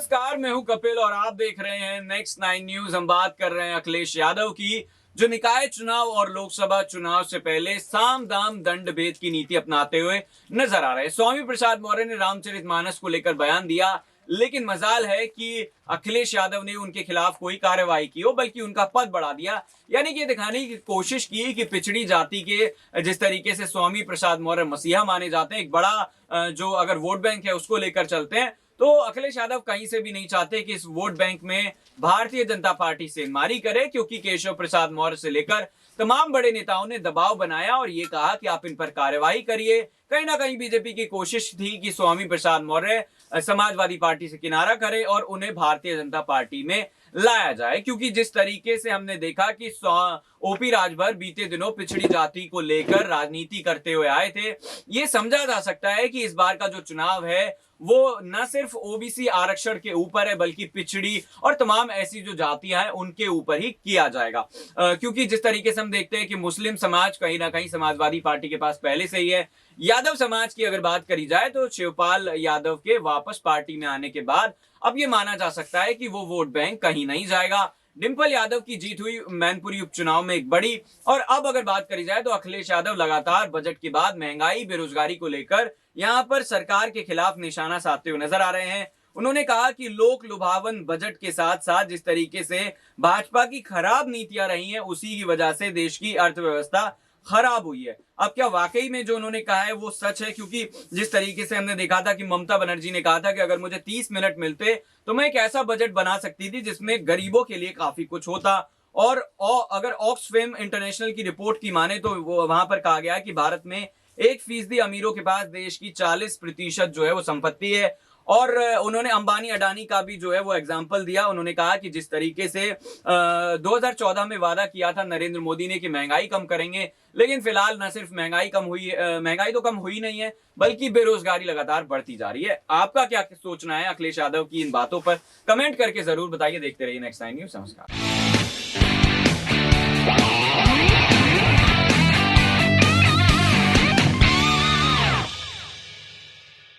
नमस्कार, मैं हूं कपिल और आप देख रहे हैं नेक्स्ट 9 न्यूज। हम बात कर रहे हैं अखिलेश यादव की, जो निकाय चुनाव और लोकसभा चुनाव से पहले साम दाम दंड भेद की नीति अपनाते हुए नजर आ रहे हैं। स्वामी प्रसाद मौर्य ने रामचरितमानस को लेकर बयान दिया, लेकिन मजाल है कि अखिलेश यादव ने उनके खिलाफ कोई कार्रवाई की हो, बल्कि उनका पद बढ़ा दिया। यानी कि दिखाने की कोशिश की कि पिछड़ी जाति के जिस तरीके से स्वामी प्रसाद मौर्य मसीहा माने जाते हैं, एक बड़ा जो अगर वोट बैंक है उसको लेकर चलते हैं, तो अखिलेश यादव कहीं से भी नहीं चाहते कि इस वोट बैंक में भारतीय जनता पार्टी से मारी करे, क्योंकि केशव प्रसाद मौर्य से लेकर तमाम बड़े नेताओं ने दबाव बनाया और ये कहा कि आप इन पर कार्रवाई करिए। कहीं ना कहीं बीजेपी की कोशिश थी कि स्वामी प्रसाद मौर्य समाजवादी पार्टी से किनारा करे और उन्हें भारतीय जनता पार्टी में लाया जाए, क्योंकि जिस तरीके से हमने देखा कि ओपी राजभर बीते दिनों पिछड़ी जाति को लेकर राजनीति करते हुए आए थे, ये समझा जा सकता है कि इस बार का जो चुनाव है वो न सिर्फ ओबीसी आरक्षण के ऊपर है, बल्कि पिछड़ी और तमाम ऐसी जो जातियां हैं उनके ऊपर ही किया जाएगा। क्योंकि जिस तरीके से हम देखते हैं कि मुस्लिम समाज कहीं ना कहीं समाजवादी पार्टी के पास पहले से ही है। यादव समाज की अगर बात करी जाए तो शिवपाल यादव के वापस पार्टी में आने के बाद अब ये माना जा सकता है कि वो वोट बैंक कहीं नहीं जाएगा। डिंपल यादव की जीत हुई मैनपुरी उपचुनाव में एक बड़ी। और अब अगर बात करी जाए तो अखिलेश यादव लगातार बजट के बाद महंगाई बेरोजगारी को लेकर यहां पर सरकार के खिलाफ निशाना साधते हुए नजर आ रहे हैं। उन्होंने कहा कि लोक लुभावन बजट के साथ साथ जिस तरीके से भाजपा की खराब नीतियां रही हैं, उसी की वजह से देश की अर्थव्यवस्था खराब हुई है। अब क्या वाकई में जो उन्होंने कहा है वो सच है? क्योंकि जिस तरीके से हमने देखा था कि ममता बनर्जी ने कहा था कि अगर मुझे 30 मिनट मिलते तो मैं एक ऐसा बजट बना सकती थी जिसमें गरीबों के लिए काफी कुछ होता। और अगर ऑक्सफैम इंटरनेशनल की रिपोर्ट की माने तो वो वहां पर कहा गया है कि भारत में 1% अमीरों के पास देश की 40% जो है वो संपत्ति है। और उन्होंने अंबानी अडानी का भी जो है वो एग्जाम्पल दिया। उन्होंने कहा कि जिस तरीके से 2014 में वादा किया था नरेंद्र मोदी ने कि महंगाई कम करेंगे, लेकिन फिलहाल न सिर्फ महंगाई कम हुई, महंगाई तो कम हुई नहीं है, बल्कि बेरोजगारी लगातार बढ़ती जा रही है। आपका क्या सोचना है अखिलेश यादव की इन बातों पर? कमेंट करके जरूर बताइए। देखते रहिए नेक्स्ट 9 न्यूज। नमस्कार।